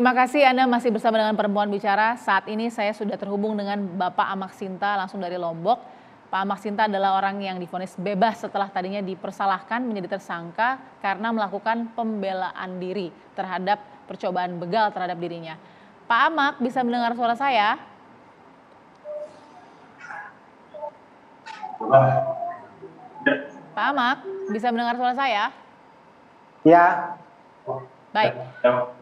Terima kasih Anda masih bersama dengan Perempuan Bicara. Saat ini saya sudah terhubung dengan Bapak Amak Sinta langsung dari Lombok. Pak Amak Sinta adalah orang yang divonis bebas setelah tadinya dipersalahkan menjadi tersangka karena melakukan pembelaan diri terhadap percobaan begal terhadap dirinya. Pak Amak bisa mendengar suara saya? Pak Amak bisa mendengar suara saya? Ya. Baik.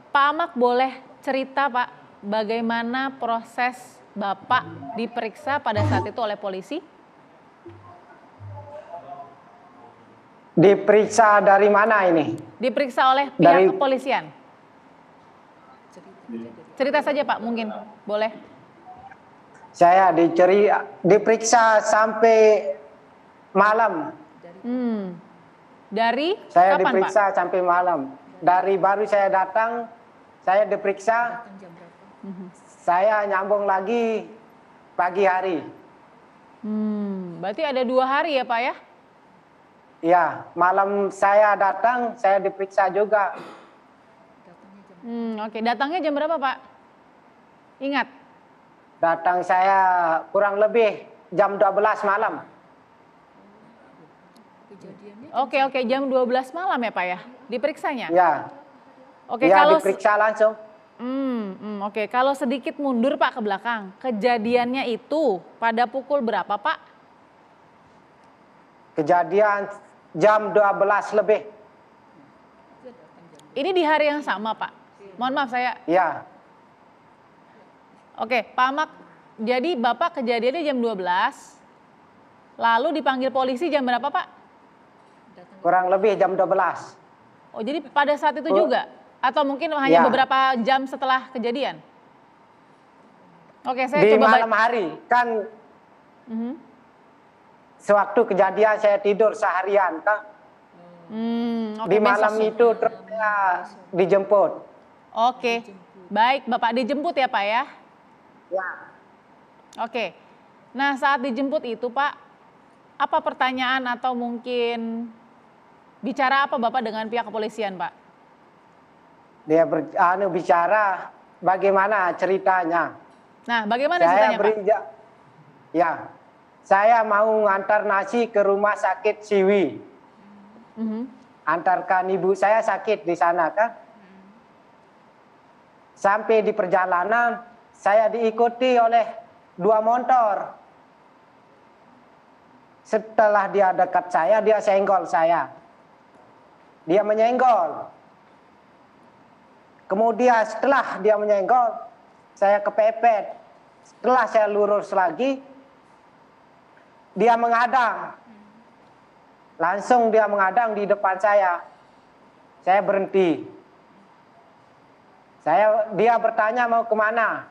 Pak Amak boleh cerita Pak, bagaimana proses Bapak diperiksa pada saat itu oleh polisi? Diperiksa dari mana ini? Diperiksa oleh pihak kepolisian. Cerita saja Pak, mungkin boleh. Saya diperiksa sampai malam. Dari saya kapan diperiksa Pak? Sampai malam. Dari baru saya datang, saya diperiksa. Saya nyambung lagi pagi hari. Berarti ada 2 hari ya Pak ya? Ya, malam saya datang, saya diperiksa juga. Oke, datangnya jam berapa Pak? Ingat? Datang saya kurang lebih jam 12 malam. Oke, jam 12 malam ya Pak ya? Diperiksanya? Ya. Oke, ya, kalau diperiksa langsung. Oke, kalau sedikit mundur Pak ke belakang, kejadiannya itu pada pukul berapa Pak? Kejadian jam 12 lebih. Ini di hari yang sama Pak? Mohon maaf saya. Ya. Oke, Pak Amak, jadi Bapak kejadiannya jam 12, lalu dipanggil polisi jam berapa Pak? Kurang lebih jam 12. Oh, jadi pada saat itu juga? Atau mungkin hanya ya. beberapa jam setelah kejadian? Oke, saya di coba malam hari, kan sewaktu kejadian saya tidur seharian, kan? Oke, di malam itu terus saya dijemput. Oke, baik Bapak dijemput ya Pak ya? Ya. Oke, nah saat dijemput itu Pak, apa pertanyaan atau mungkin bicara apa Bapak dengan pihak kepolisian Pak? Dia bicara bagaimana ceritanya. Nah, bagaimana ceritanya Pak? Ya, saya mau ngantar nasi ke rumah sakit Siwi. Antarkan ibu saya sakit di sana kan. Sampai di perjalanan saya diikuti oleh 2 motor. Setelah dia dekat saya, dia senggol saya. Dia menyenggol. Kemudian setelah dia menyenggol, saya kepepet. Setelah saya lurus lagi, dia mengadang. Langsung dia mengadang di depan saya. Saya berhenti. Dia bertanya mau kemana.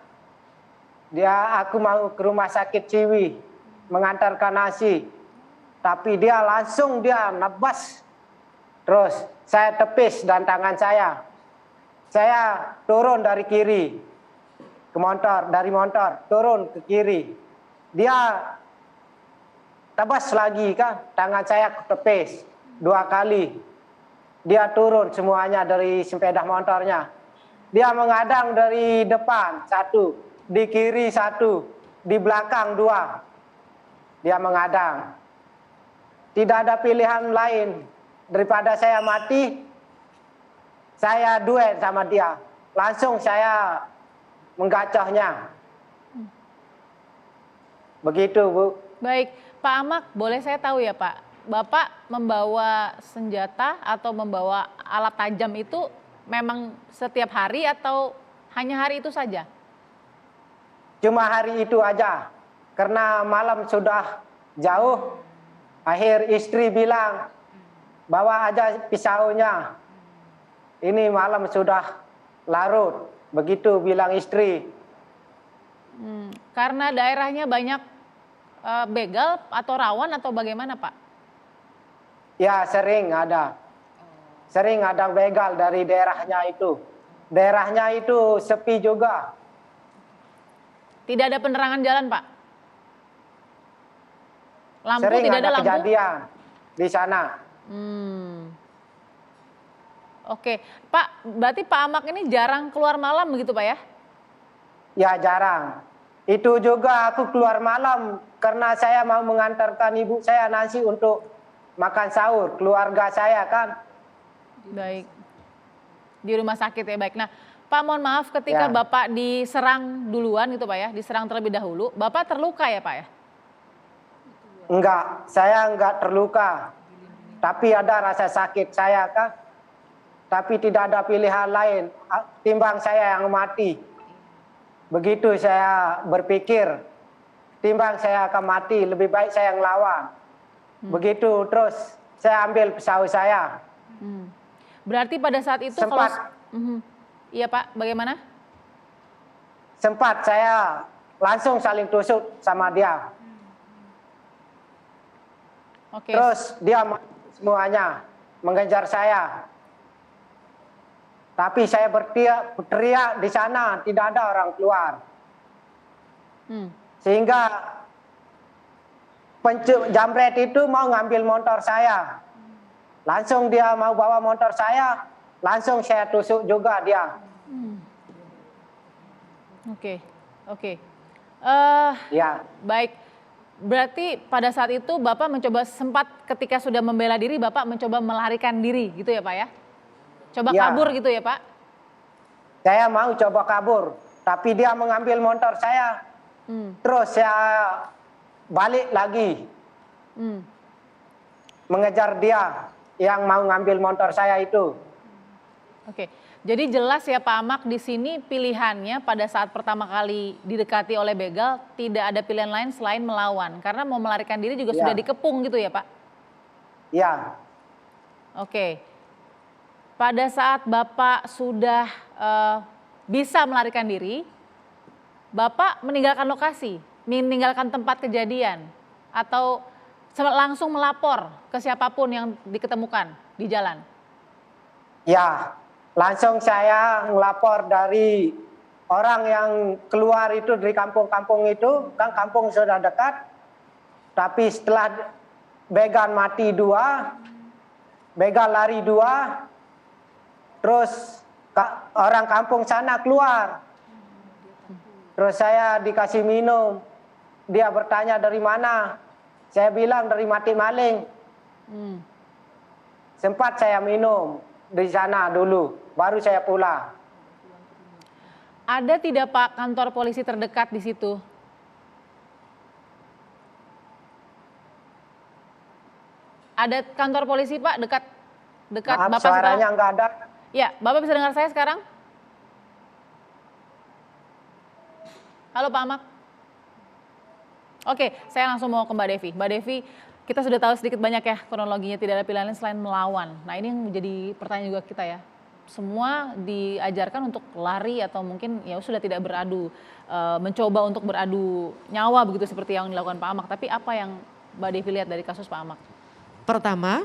Aku mau ke rumah sakit Ciwi, mengantarkan nasi. Tapi dia langsung nebas. Terus saya tepis dan tangan saya. Saya turun dari kiri ke motor, dari motor turun ke kiri. Dia tebas lagi kan, tangan saya tepis 2 kali. Dia turun semuanya dari sepeda motornya. Dia mengadang dari depan 1, di kiri 1, di belakang 2. Dia mengadang. Tidak ada pilihan lain daripada saya mati. Saya duet sama dia. Langsung saya menggacohnya. Begitu, Bu. Baik, Pak Amak, boleh saya tahu ya Pak, Bapak membawa senjata atau membawa alat tajam itu memang setiap hari atau hanya hari itu saja? Cuma hari itu aja. Karena malam sudah jauh. Akhir istri bilang, bawa aja pisaunya. Ini malam sudah larut. Begitu bilang istri. Karena daerahnya banyak begal atau rawan atau bagaimana Pak? Ya, sering ada. Sering ada begal dari daerahnya itu. Daerahnya itu sepi juga. Tidak ada penerangan jalan Pak? Lampu sering tidak ada lampu? Kejadian di sana. Oke, Pak, berarti Pak Amak ini jarang keluar malam begitu Pak ya? Ya jarang. Itu juga aku keluar malam karena saya mau mengantarkan ibu saya nasi untuk makan sahur, keluarga saya kan. Baik, di rumah sakit ya, baik. Nah, Pak mohon maaf ketika Ya. Bapak diserang duluan gitu Pak ya, diserang terlebih dahulu, Bapak terluka ya Pak ya? Enggak, saya enggak terluka. Tapi ada rasa sakit saya kan. Tapi tidak ada pilihan lain timbang saya yang mati. Begitu saya berpikir, timbang saya akan mati, lebih baik saya yang lawan. Begitu terus saya ambil pisau saya. Berarti pada saat itu Sempat. Iya Pak, bagaimana? Sempat saya langsung saling tusuk sama dia. Oke. Terus dia semuanya mengejar saya. Tapi saya berteriak di sana, tidak ada orang keluar. Sehingga jambret itu mau ngambil motor saya. Langsung dia mau bawa motor saya, langsung saya tusuk juga dia. Oke. Ya, Baik, berarti pada saat itu Bapak mencoba sempat ketika sudah membela diri, Bapak mencoba melarikan diri gitu ya Pak ya? Coba Ya. kabur gitu ya Pak? saya mau coba kabur, tapi dia mengambil motor saya. Terus saya balik lagi mengejar dia yang mau ngambil motor saya itu. Oke, jadi jelas ya Pak Amak di sini pilihannya pada saat pertama kali didekati oleh begal tidak ada pilihan lain selain melawan. Karena mau melarikan diri juga Ya. sudah dikepung gitu ya Pak? Ya, Oke, pada saat Bapak sudah bisa melarikan diri, Bapak meninggalkan lokasi, meninggalkan tempat kejadian, atau langsung melapor ke siapapun yang diketemukan di jalan? ya, langsung saya ngelapor dari orang yang keluar itu dari kampung-kampung itu, kan kampung sudah dekat. Tapi setelah begal mati 2, begal lari 2, terus orang kampung sana keluar. Terus saya dikasih minum. Dia bertanya dari mana. Saya bilang dari Mati Maling. Sempat saya minum di sana dulu, baru saya pulang. Ada tidak Pak kantor polisi terdekat di situ? Ada kantor polisi Pak dekat Maaf, Bapak suaranya nggak ada. Ya, Bapak bisa dengar saya sekarang? Halo Pak Amak. Oke, saya langsung mau ke Mbak Devi. Mbak Devi, kita sudah tahu sedikit banyak ya kronologinya, tidak ada pilihan lain selain melawan. Nah ini yang menjadi pertanyaan juga kita ya. Semua diajarkan untuk lari atau mungkin ya sudah tidak beradu, mencoba untuk beradu nyawa begitu seperti yang dilakukan Pak Amak. Tapi apa yang Mbak Devi lihat dari kasus Pak Amak? Pertama,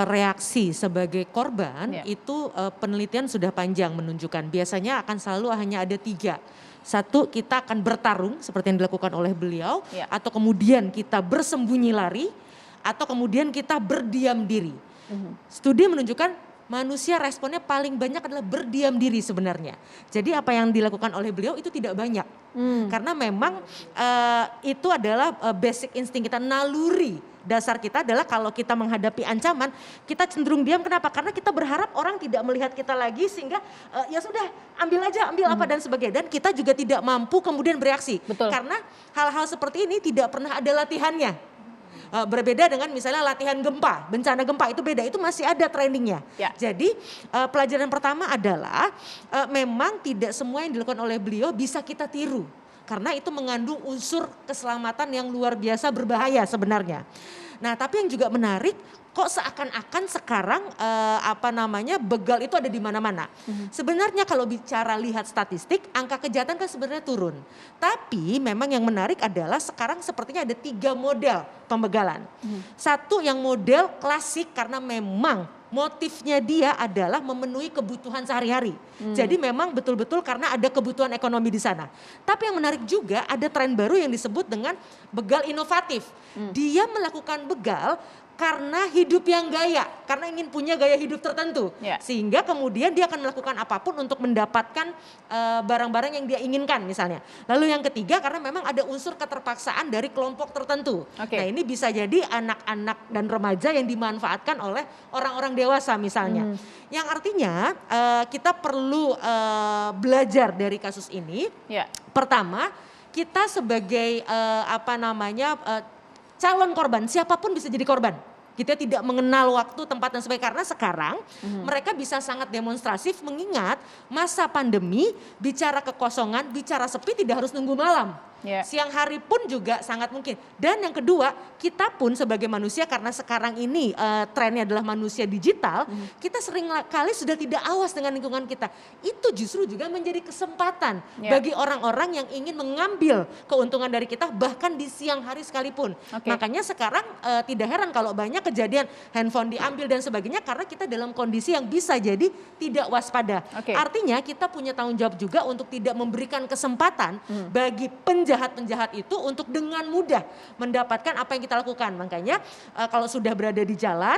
reaksi sebagai korban Ya. itu penelitian sudah panjang menunjukkan biasanya akan selalu hanya ada 3. Satu, kita akan bertarung seperti yang dilakukan oleh beliau, Ya. atau kemudian kita bersembunyi lari, atau kemudian kita berdiam diri. Studi menunjukkan manusia responnya paling banyak adalah berdiam diri sebenarnya. Jadi apa yang dilakukan oleh beliau itu tidak banyak. Karena memang itu adalah basic insting kita, naluri dasar kita adalah kalau kita menghadapi ancaman, kita cenderung diam. Kenapa? Karena kita berharap orang tidak melihat kita lagi sehingga ya sudah ambil aja, ambil apa dan sebagainya. Dan kita juga tidak mampu kemudian bereaksi. Betul. Karena hal-hal seperti ini tidak pernah ada latihannya. Berbeda dengan misalnya latihan gempa, bencana gempa itu beda, itu masih ada trainingnya. Ya. Jadi pelajaran pertama adalah memang tidak semua yang dilakukan oleh beliau bisa kita tiru. Karena itu mengandung unsur keselamatan yang luar biasa berbahaya sebenarnya. Nah tapi yang juga menarik, kok seakan-akan sekarang begal itu ada di mana-mana. Sebenarnya kalau bicara lihat statistik, angka kejahatan kan sebenarnya turun. Tapi memang yang menarik adalah sekarang sepertinya ada 3 model pembegalan. Satu yang model klasik karena memang motifnya dia adalah memenuhi kebutuhan sehari-hari. Jadi memang betul-betul karena ada kebutuhan ekonomi di sana. Tapi yang menarik juga ada tren baru yang disebut dengan begal inovatif. Dia melakukan begal karena hidup yang gaya, karena ingin punya gaya hidup tertentu. Ya. Sehingga kemudian dia akan melakukan apapun untuk mendapatkan barang-barang yang dia inginkan misalnya. Lalu yang ketiga karena memang ada unsur keterpaksaan dari kelompok tertentu. Oke. Nah ini bisa jadi anak-anak dan remaja yang dimanfaatkan oleh orang-orang dewasa misalnya. Yang artinya kita perlu belajar dari kasus ini. Ya. Pertama, kita sebagai calon korban, siapapun bisa jadi korban. Kita tidak mengenal waktu, tempat dan sebagainya. Karena sekarang mereka bisa sangat demonstrasif mengingat masa pandemi, bicara kekosongan, bicara sepi tidak harus nunggu malam. Ya. Siang hari pun juga sangat mungkin. Dan yang kedua, kita pun sebagai manusia karena sekarang ini trennya adalah manusia digital, kita sering kali sudah tidak awas dengan lingkungan kita. Itu justru juga menjadi kesempatan bagi orang-orang yang ingin mengambil keuntungan dari kita bahkan di siang hari sekalipun. Makanya sekarang tidak heran kalau banyak kejadian handphone diambil dan sebagainya karena kita dalam kondisi yang bisa jadi tidak waspada. Artinya kita punya tanggung jawab juga untuk tidak memberikan kesempatan bagi penjahat-penjahat itu untuk dengan mudah mendapatkan apa yang kita lakukan. Makanya kalau sudah berada di jalan,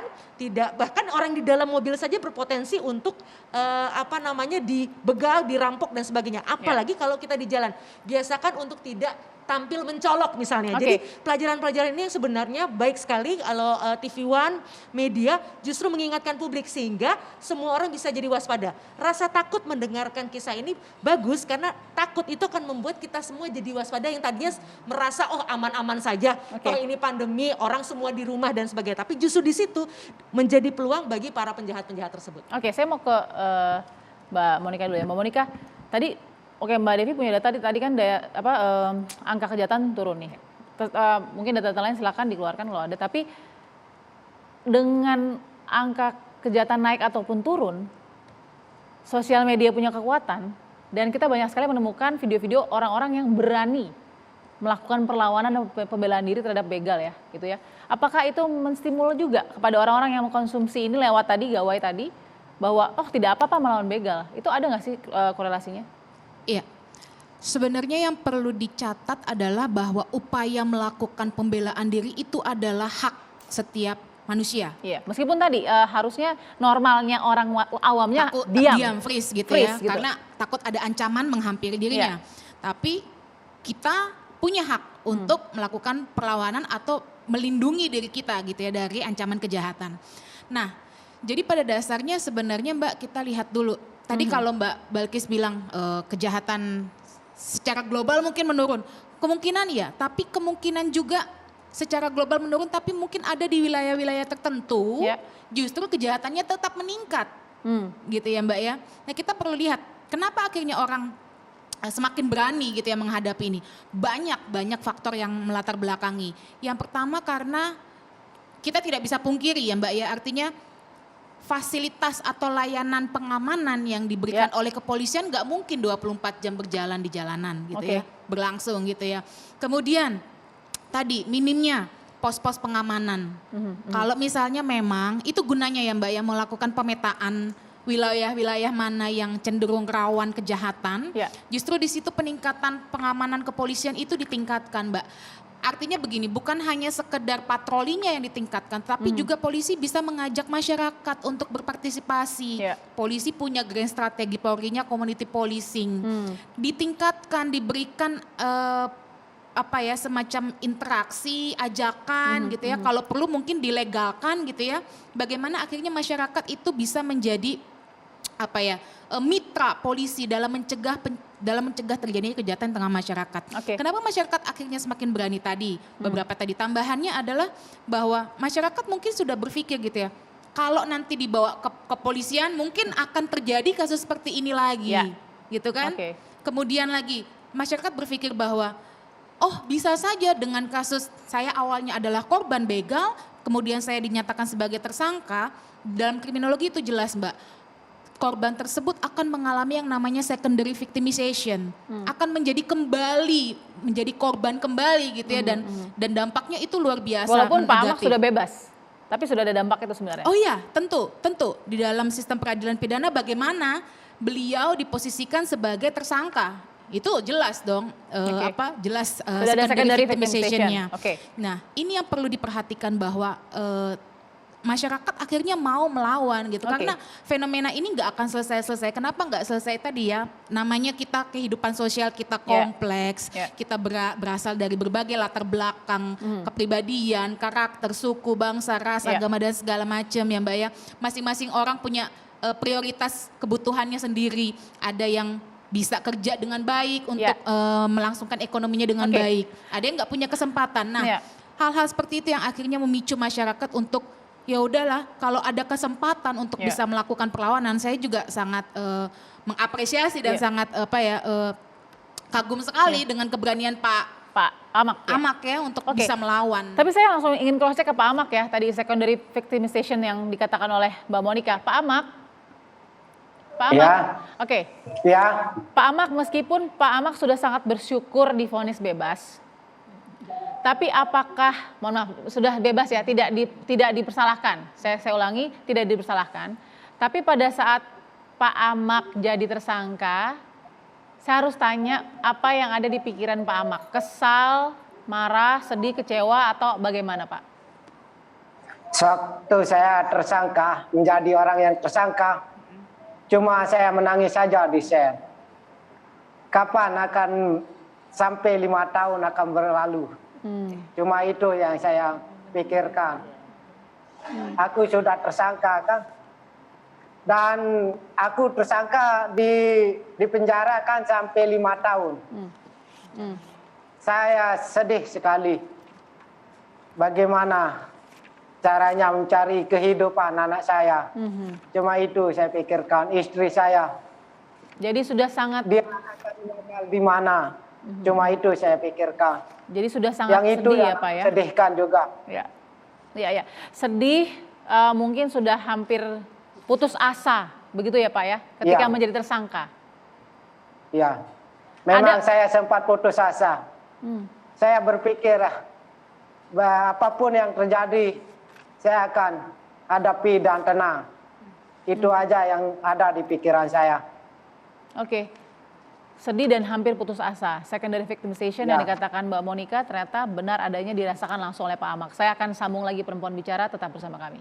bahkan orang di dalam mobil saja berpotensi untuk dibegal, dirampok dan sebagainya. Apalagi kalau kita di jalan. Biasakan untuk tidak tampil mencolok misalnya. Jadi pelajaran-pelajaran ini yang sebenarnya baik sekali kalau TV One, media justru mengingatkan publik sehingga semua orang bisa jadi waspada. Rasa takut mendengarkan kisah ini bagus karena takut itu akan membuat kita semua jadi waspada yang tadinya merasa aman-aman saja. Toh ini pandemi, orang semua di rumah dan sebagainya. Tapi justru di situ menjadi peluang bagi para penjahat-penjahat tersebut. Saya mau ke Mbak Monica dulu ya. Mbak Monica, tadi Mbak Devi punya data tadi kan angka kejahatan turun nih. Mungkin data-data lain silakan dikeluarkan kalau ada. Tapi dengan angka kejahatan naik ataupun turun, sosial media punya kekuatan dan kita banyak sekali menemukan video-video orang-orang yang berani melakukan perlawanan dan pembelaan diri terhadap begal ya, gitu ya. Apakah itu menstimul juga kepada orang-orang yang mengkonsumsi ini lewat gawai tadi bahwa tidak apa-apa melawan begal? Itu ada nggak sih korelasinya? Iya, sebenarnya yang perlu dicatat adalah bahwa upaya melakukan pembelaan diri itu adalah hak setiap manusia. Iya, meskipun tadi harusnya normalnya orang awamnya takut, diam, freeze gitu freeze, ya, karena takut ada ancaman menghampiri dirinya. Tapi kita punya hak untuk melakukan perlawanan atau melindungi diri kita gitu ya dari ancaman kejahatan. Nah, jadi pada dasarnya sebenarnya Mbak kita lihat dulu. Tadi kalau Mbak Balkis bilang kejahatan secara global mungkin menurun. Kemungkinan ya, tapi kemungkinan juga secara global menurun tapi mungkin ada di wilayah-wilayah tertentu justru kejahatannya tetap meningkat. Gitu ya Mbak ya. Nah kita perlu lihat kenapa akhirnya orang semakin berani gitu ya menghadapi ini. Banyak faktor yang melatar belakangi. Yang pertama karena kita tidak bisa pungkiri ya Mbak ya, artinya fasilitas atau layanan pengamanan yang diberikan oleh kepolisian nggak mungkin 24 jam berjalan di jalanan gitu ya, berlangsung gitu ya. Kemudian tadi minimnya pos-pos pengamanan. Kalau misalnya memang itu gunanya ya Mbak ya melakukan pemetaan wilayah-wilayah mana yang cenderung rawan kejahatan, justru di situ peningkatan pengamanan kepolisian itu ditingkatkan Mbak. Artinya begini, bukan hanya sekedar patrolinya yang ditingkatkan, tapi juga polisi bisa mengajak masyarakat untuk berpartisipasi. Polisi punya grand strategi Polri-nya community policing. Ditingkatkan, diberikan semacam interaksi, ajakan gitu ya. Kalau perlu mungkin dilegalkan gitu ya. Bagaimana akhirnya masyarakat itu bisa menjadi mitra polisi dalam mencegah terjadinya kejahatan di tengah masyarakat. Kenapa masyarakat akhirnya semakin berani tadi? Beberapa tadi tambahannya adalah bahwa masyarakat mungkin sudah berpikir gitu ya. Kalau nanti dibawa ke kepolisian mungkin akan terjadi kasus seperti ini lagi. Gitu kan? Kemudian lagi masyarakat berpikir bahwa bisa saja dengan kasus saya awalnya adalah korban begal, kemudian saya dinyatakan sebagai tersangka, dalam kriminologi itu jelas Mbak. Korban tersebut akan mengalami yang namanya secondary victimization, akan menjadi korban kembali gitu ya, dan dampaknya itu luar biasa. Walaupun Pak Amak sudah bebas, tapi sudah ada dampak itu sebenarnya. Oh iya, tentu di dalam sistem peradilan pidana bagaimana beliau diposisikan sebagai tersangka. Itu jelas dong, jelas secondary victimization-nya. Nah ini yang perlu diperhatikan bahwa masyarakat akhirnya mau melawan gitu. Oke. Karena fenomena ini nggak akan selesai-selesai. Kenapa nggak selesai tadi ya? Namanya kita kehidupan sosial kita kompleks, kita berasal dari berbagai latar belakang, kepribadian, karakter, suku, bangsa, ras, agama dan segala macam ya Mbak ya. Masing-masing orang punya prioritas kebutuhannya sendiri. Ada yang bisa kerja dengan baik untuk melangsungkan ekonominya dengan baik. Ada yang nggak punya kesempatan. Nah, hal-hal seperti itu yang akhirnya memicu masyarakat untuk ya udahlah, kalau ada kesempatan untuk bisa melakukan perlawanan, saya juga sangat mengapresiasi dan sangat kagum sekali dengan keberanian Pak Amak ya untuk bisa melawan. Tapi saya langsung ingin cross check ke Pak Amak ya, tadi secondary victimization yang dikatakan oleh Mbak Monica. Pak Amak, oke. Ya. Pak Amak, meskipun Pak Amak sudah sangat bersyukur divonis bebas, tapi apakah, mohon maaf, sudah bebas ya, tidak dipersalahkan. Saya ulangi, tidak dipersalahkan. Tapi pada saat Pak Amak jadi tersangka, saya harus tanya apa yang ada di pikiran Pak Amak. Kesal, marah, sedih, kecewa, atau bagaimana Pak? Waktu saya tersangka, menjadi orang yang tersangka, cuma saya menangis saja di sel. Kapan akan sampai 5 tahun akan berlalu? Cuma itu yang saya pikirkan. Aku sudah tersangka kan, dan aku tersangka di penjara kan sampai 5 tahun. Saya sedih sekali. Bagaimana caranya mencari kehidupan anak saya? Cuma itu saya pikirkan, istri saya. Jadi sudah sangat. Dia akan tinggal di mana? Cuma itu saya pikirkan. Jadi sudah sangat yang itu sedih yang ya Pak ya? sedihkan juga. Ya. Sedih, mungkin sudah hampir putus asa, begitu ya Pak ya? Ketika menjadi tersangka. Ya, memang saya sempat putus asa. Saya berpikir, apapun yang terjadi, saya akan hadapi dan tenang. Itu aja yang ada di pikiran saya. Oke. Sedih dan hampir putus asa. Secondary victimization yang dikatakan Mbak Monica ternyata benar adanya dirasakan langsung oleh Pak Amak. Saya akan sambung lagi Perempuan Bicara, tetap bersama kami.